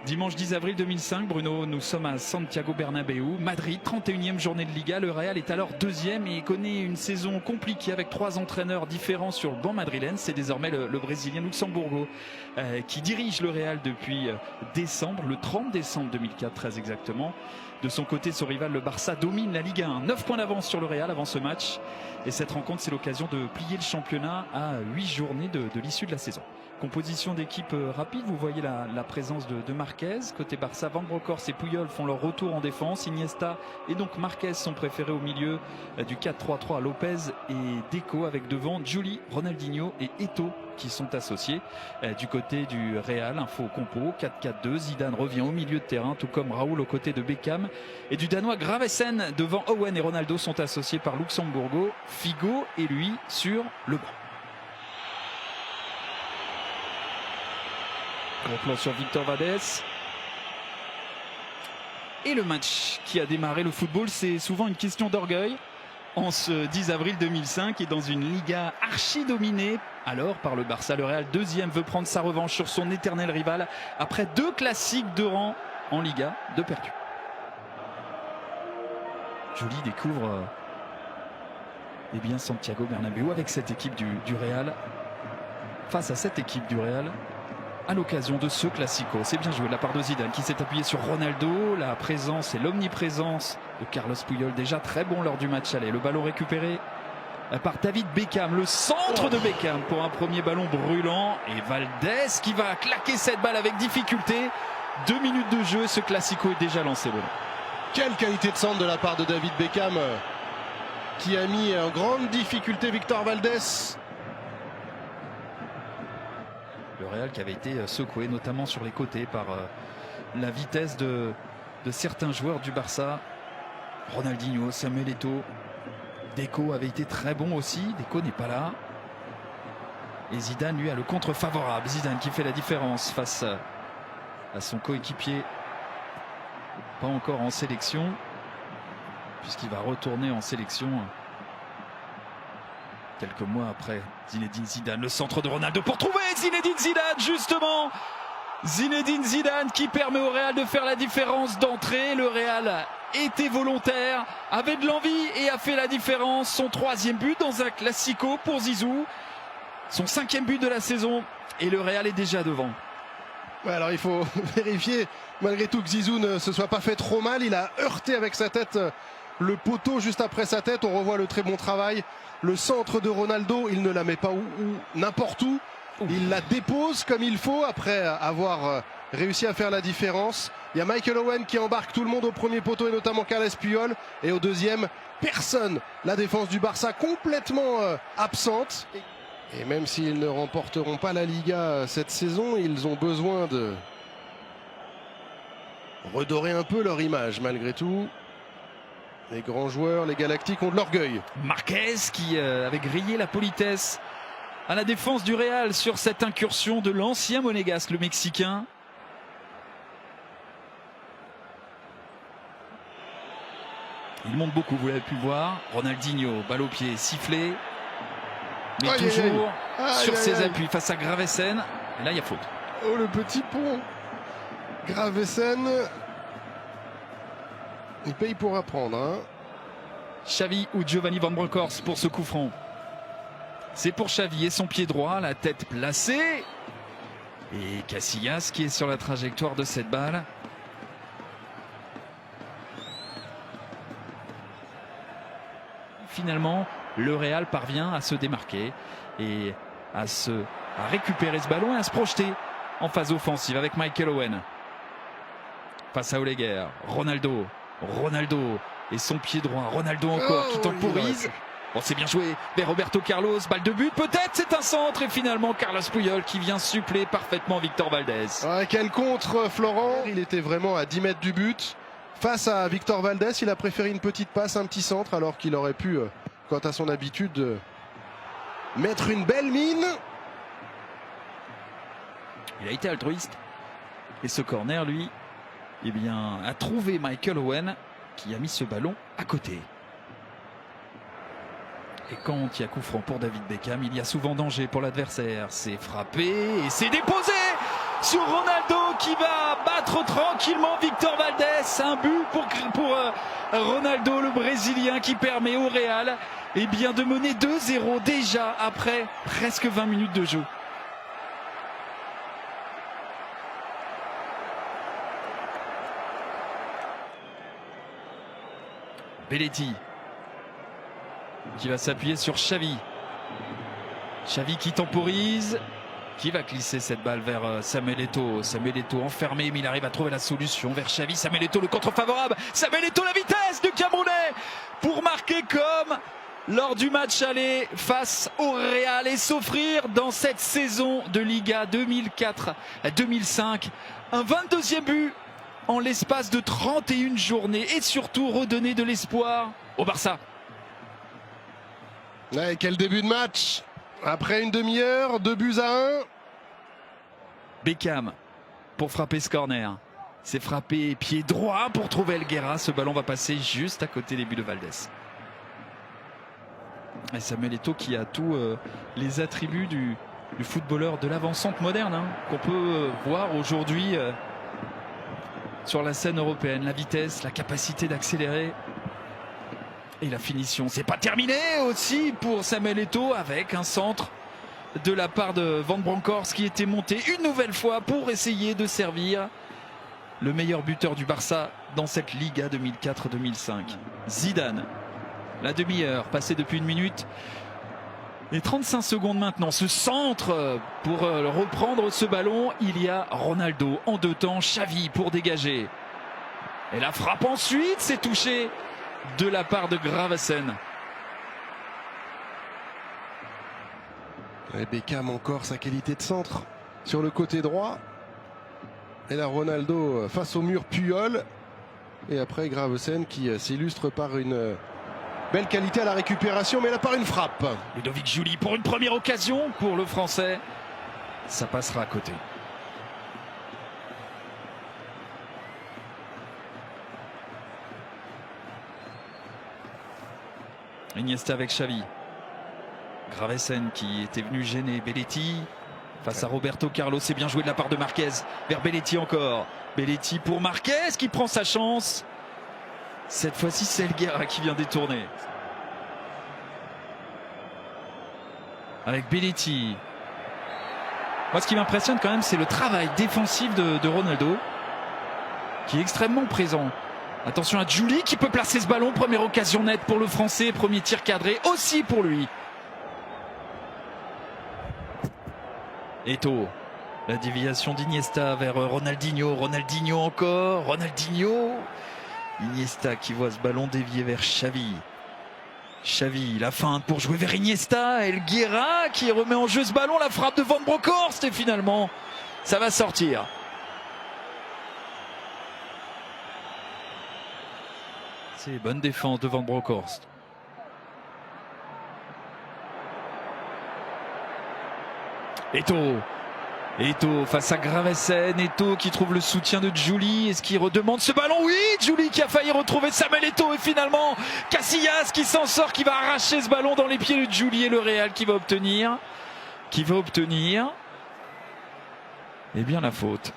Dimanche 10 avril 2005, Bruno, nous sommes à Santiago Bernabéu, Madrid, 31e journée de Liga. Le Real est alors deuxième et connaît une saison compliquée avec 3 entraîneurs différents sur le banc madrilène. C'est désormais le Brésilien Luxemburgo qui dirige le Real depuis décembre, le 30 décembre 2004 très exactement. De son côté, son rival, le Barça, domine la Ligue 1. 9 points d'avance sur le Real avant ce match. Et cette rencontre, c'est l'occasion de plier le championnat à 8 journées de l'issue de la saison. Composition d'équipe rapide, vous voyez la présence de Marquez. Côté Barça, Van Bronckhorst et Puyol font leur retour en défense. Iniesta et donc Marquez sont préférés au milieu du 4-3-3 à Lopez et Deco, avec devant Juli, Ronaldinho et Eto'o qui sont associés. Du côté du Real, un faux compo, 4-4-2. Zidane revient au milieu de terrain, tout comme Raoul aux côtés de Beckham. Et du Danois Gravesen devant Owen et Ronaldo sont associés par Luxemburgo. Figo et lui sur le banc. Gros plan sur Victor Valdés. Et le match qui a démarré le football, c'est souvent une question d'orgueil. En ce 10 avril 2005 et dans une Liga archi dominée alors par le Barça, le Real deuxième veut prendre sa revanche sur son éternel rival après 2 classiques de rang en Liga, 2 perdus. Juli découvre Santiago Bernabéu avec cette équipe du Real, face à cette équipe du Real à l'occasion de ce classico. C'est bien joué de la part de Zidane qui s'est appuyé sur Ronaldo. La présence et l'omniprésence de Carlos Puyol, déjà très bon lors du match aller. Le ballon récupéré par David Beckham, le centre de Beckham pour un premier ballon brûlant, et Valdés qui va claquer cette balle avec difficulté. 2 minutes de jeu, ce classico est déjà lancé. Bruno. Quelle qualité de centre de la part de David Beckham qui a mis en grande difficulté Victor Valdés. Le Real qui avait été secoué notamment sur les côtés par la vitesse de certains joueurs du Barça. Ronaldinho, Samuel Eto'o, Deco avait été très bon aussi. Deco n'est pas là. Et Zidane lui a le contre favorable. Zidane qui fait la différence face à son coéquipier. Pas encore en sélection, puisqu'il va retourner en sélection quelques mois après Zinedine Zidane. Le centre de Ronaldo pour trouver Zinedine Zidane, justement. Zinedine Zidane qui permet au Real de faire la différence d'entrée. Le Real était volontaire, avait de l'envie et a fait la différence. Son 3e but dans un classico pour Zizou. Son 5e but de la saison et le Real est déjà devant. Ouais, alors il faut vérifier malgré tout que Zizou ne se soit pas fait trop mal. Il a heurté avec sa tête le poteau juste après sa tête. On revoit le très bon travail. Le centre de Ronaldo, il ne la met pas n'importe où. Il la dépose comme il faut après avoir réussi à faire la différence. Il y a Michael Owen qui embarque tout le monde au premier poteau et notamment Carles Puyol. Et au deuxième, personne. La défense du Barça complètement absente. Et même s'ils ne remporteront pas la Liga cette saison, ils ont besoin de redorer un peu leur image malgré tout. Les grands joueurs, les Galactiques ont de l'orgueil. Marquez qui avait grillé la politesse à la défense du Real sur cette incursion de l'ancien monégasque, le Mexicain. Il monte beaucoup, vous l'avez pu voir. Ronaldinho, balle au pied, sifflé. Mais toujours sur ses appuis face à Gravesen. Et là, il y a faute. Oh, le petit pont. Gravesen. Il paye pour apprendre. Hein. Xavi ou Giovanni Van Bronckhorst pour ce coup franc. C'est pour Xavi et son pied droit, la tête placée. Et Casillas qui est sur la trajectoire de cette balle. Finalement, le Real parvient à se démarquer et à récupérer ce ballon et à se projeter en phase offensive avec Michael Owen. Face à Oleguer, Ronaldo et son pied droit. Ronaldo encore qui temporise. Bon, c'est bien joué vers Roberto Carlos. Balle de but, peut-être, c'est un centre. Et finalement, Carlos Puyol qui vient suppléer parfaitement Victor Valdés. Quel contre, Florent. Il était vraiment à 10 mètres du but. Face à Victor Valdés, il a préféré une petite passe, un petit centre, alors qu'il aurait pu, quant à son habitude, mettre une belle mine. Il a été altruiste. Et ce corner, lui, a trouvé Michael Owen qui a mis ce ballon à côté. Et quand il y a coup franc pour David Beckham, il y a souvent danger pour l'adversaire. C'est frappé et c'est déposé. sur Ronaldo qui va battre tranquillement Victor Valdés. Un but pour Ronaldo, le Brésilien, qui permet au Real de mener 2-0 déjà après presque 20 minutes de jeu. Belletti qui va s'appuyer sur Xavi. Xavi qui temporise, qui va glisser cette balle vers Samuel Eto'o. Samuel Eto'o enfermé, mais il arrive à trouver la solution vers Xavi. Samuel Eto'o, le contre favorable. Samuel Eto'o, la vitesse du Camerounais pour marquer comme lors du match aller face au Real et s'offrir dans cette saison de Liga 2004-2005 un 22e but en l'espace de 31 journées et surtout redonner de l'espoir au Barça. Ouais, quel début de match! Après une demi-heure, 2-1. Beckham pour frapper ce corner. C'est frappé pied droit pour trouver Elguera. Ce ballon va passer juste à côté des buts de Valdés. Et Samuel Eto'o qui a tous les attributs du footballeur de l'avant-centre moderne qu'on peut voir aujourd'hui sur la scène européenne. La vitesse, la capacité d'accélérer et la finition. C'est pas terminé aussi pour Samuel Eto'o avec un centre de la part de Van Bronckhorst qui était monté une nouvelle fois pour essayer de servir le meilleur buteur du Barça dans cette Liga 2004-2005. Zidane. La demi-heure passée depuis une minute et 35 secondes maintenant. Ce centre pour reprendre ce ballon. Il y a Ronaldo en deux temps. Xavi pour dégager. Et la frappe ensuite, c'est touché de la part de Gravesen. Et Beckham encore sa qualité de centre sur le côté droit. Et là Ronaldo face au mur Puyol. Et après Gravesen qui s'illustre par une belle qualité à la récupération, mais là par une frappe. Ludovic Giuly pour une première occasion pour le Français. Ça passera à côté. Iniesta avec Xavi. Gravesen qui était venu gêner Belletti face à Roberto Carlos. C'est bien joué de la part de Marquez vers Belletti encore. Belletti pour Marquez qui prend sa chance. Cette fois-ci, c'est Elguera qui vient détourner. Avec Belletti. Moi, ce qui m'impressionne quand même, c'est le travail défensif de Ronaldo, qui est extrêmement présent. Attention à Giuly qui peut placer ce ballon. Première occasion nette pour le Français. Premier tir cadré aussi pour lui. Eto'o. La déviation d'Iniesta vers Ronaldinho. Ronaldinho encore. Ronaldinho. Iniesta qui voit ce ballon dévié vers Xavi. Xavi, la feinte pour jouer vers Iniesta. Elguera qui remet en jeu ce ballon. La frappe de Van Bronckhorst et finalement, ça va sortir. C'est bonne défense de Van Bronckhorst. Eto'o. Eto'o face à Gravesen. Eto'o qui trouve le soutien de Giuly. Est-ce qu'il redemande ce ballon? Oui, Giuly qui a failli retrouver Samuel Eto'o. Et finalement, Casillas qui s'en sort, qui va arracher ce ballon dans les pieds de Giuly. Et le Real qui va obtenir eh bien la faute.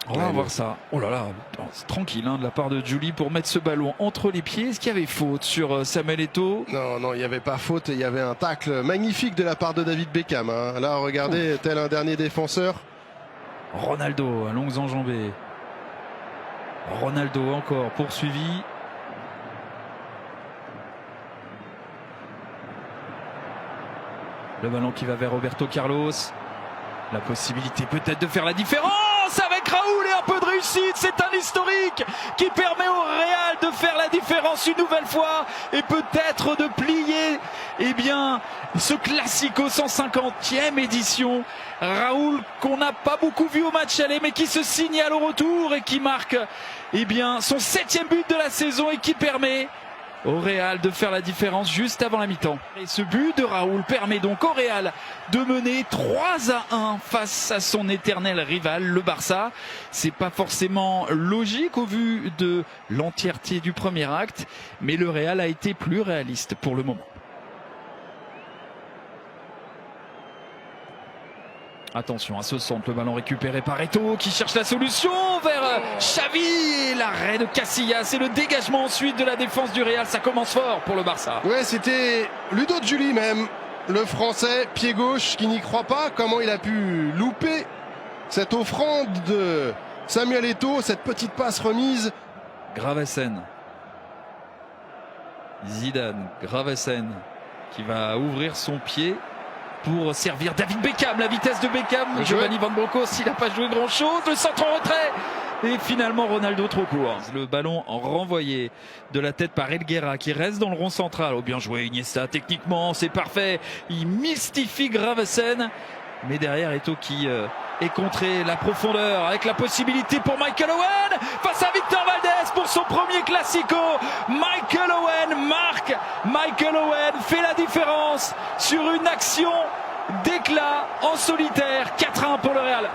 On va voir ça. Oh là là, c'est tranquille de la part de Giuly pour mettre ce ballon entre les pieds. Est-ce qu'il y avait faute sur Samuel Eto'o? Non, il n'y avait pas faute. Il y avait un tacle magnifique de la part de David Beckham. Là, regardez, tel un dernier défenseur. Ronaldo à longues enjambées. Ronaldo encore poursuivi. Le ballon qui va vers Roberto Carlos. La possibilité peut-être de faire la différence avec Raoul et un peu de réussite. C'est un historique qui permet au Real de faire la différence une nouvelle fois et peut-être de plier ce classico 150e édition. Raoul qu'on n'a pas beaucoup vu au match aller mais qui se signale au retour et qui marque son 7e but de la saison et qui permet au Real de faire la différence juste avant la mi-temps. Et ce but de Raoul permet donc au Real de mener 3-1 face à son éternel rival, le Barça. C'est pas forcément logique au vu de l'entièreté du premier acte, mais le Real a été plus réaliste pour le moment. Attention à ce centre, le ballon récupéré par Eto'o qui cherche la solution vers Xavi. L'arrêt de Casillas et le dégagement ensuite de la défense du Real. Ça commence fort pour le Barça. Ouais, c'était Ludo de Julie même, le Français, pied gauche, qui n'y croit pas. Comment il a pu louper cette offrande de Samuel Eto'o, cette petite passe remise. Gravesen. Zidane, Gravesen qui va ouvrir son pied pour servir David Beckham, la vitesse de Beckham. Giovanni Van Bronckhorst, il n'a pas joué grand chose. Le centre en retrait. Et finalement Ronaldo trop court. Le ballon renvoyé de la tête par Helguera qui reste dans le rond central. Oh, bien joué Iniesta, techniquement c'est parfait. Il mystifie Gravesen. Mais derrière Eto'o qui est contré, la profondeur avec la possibilité pour Michael Owen face à Victor Valdés pour son premier Classico. Michael Owen marque. Michael Owen fait la différence sur une action d'éclat en solitaire. 4-1 pour le Real.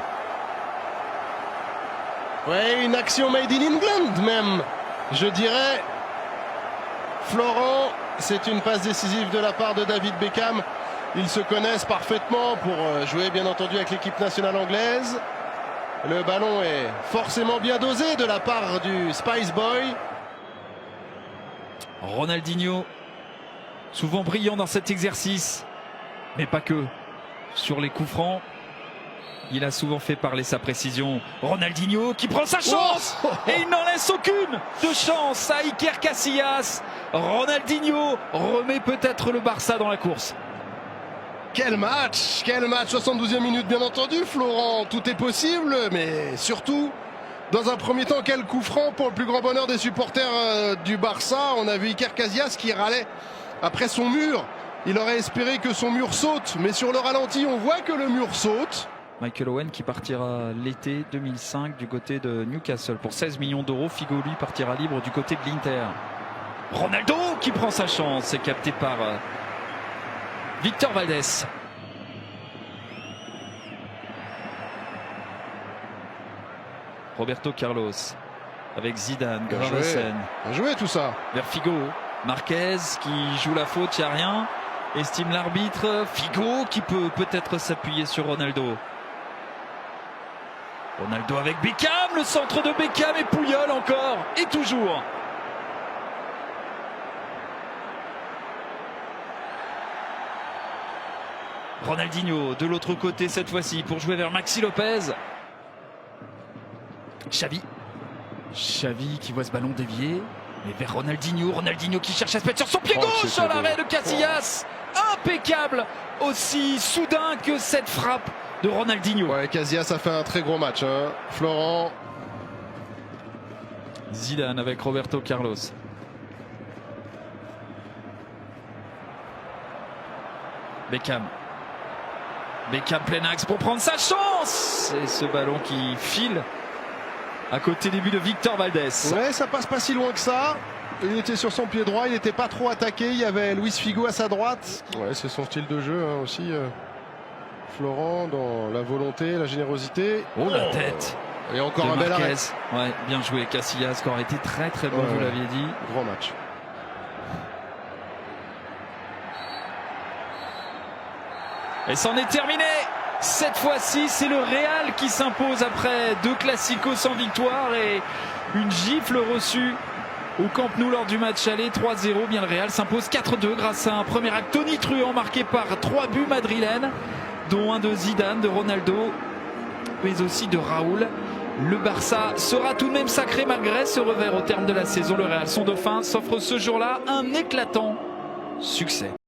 Ouais, une action made in England même, je dirais. Florent, c'est une passe décisive de la part de David Beckham. Ils se connaissent parfaitement pour jouer bien entendu avec l'équipe nationale anglaise. Le ballon est forcément bien dosé de la part du Spice Boy. Ronaldinho, souvent brillant dans cet exercice, mais pas que. Sur les coups francs, il a souvent fait parler sa précision. Ronaldinho qui prend sa chance et il n'en laisse aucune de chance à Iker Casillas. Ronaldinho remet peut-être le Barça dans la course. Quel match, 72e minute bien entendu Florent, tout est possible, mais surtout, dans un premier temps, quel coup franc pour le plus grand bonheur des supporters du Barça. On a vu Iker Casillas qui râlait après son mur, il aurait espéré que son mur saute, mais sur le ralenti on voit que le mur saute. Michael Owen qui partira l'été 2005 du côté de Newcastle pour 16 millions d'euros. Figo lui partira libre du côté de l'Inter. Ronaldo qui prend sa chance, c'est capté par Victor Valdés. Roberto Carlos avec Zidane, Gravesen. Bien joué tout ça. Vers Figo. Marquez qui joue la faute, il n'y a rien. Estime l'arbitre. Figo qui peut peut-être s'appuyer sur Ronaldo. Ronaldo avec Beckham, le centre de Beckham et Puyol encore et toujours. Ronaldinho de l'autre côté cette fois-ci pour jouer vers Maxi Lopez. Xavi qui voit ce ballon dévier. Et vers Ronaldinho qui cherche à se mettre sur son pied gauche sur l'arrêt de Casillas. Impeccable, aussi soudain que cette frappe de Ronaldinho. Ouais, Casillas a fait un très gros match, hein. Florent. Zidane avec Roberto Carlos. Beckham plein axe pour prendre sa chance. Et ce ballon qui file à côté des buts de Victor Valdés. Ouais, ça passe pas si loin que ça. Il était sur son pied droit, il n'était pas trop attaqué. Il y avait Luis Figo à sa droite. Ouais, c'est son style de jeu hein, aussi. Florent dans la volonté, la générosité. Oh la tête. Et encore un bel arrêt. Ouais, bien joué. Casillas qui aurait été très très bon, vous l'aviez dit. Grand match. Et c'en est terminé. Cette fois-ci, c'est le Real qui s'impose après 2 classicos sans victoire et une gifle reçue au Camp Nou lors du match aller 3-0. Bien, le Real s'impose 4-2 grâce à un premier acte tonitruant marqué par 3 buts madrilènes, dont un de Zidane, de Ronaldo, mais aussi de Raoul. Le Barça sera tout de même sacré malgré ce revers au terme de la saison. Le Real, son dauphin, s'offre ce jour-là un éclatant succès.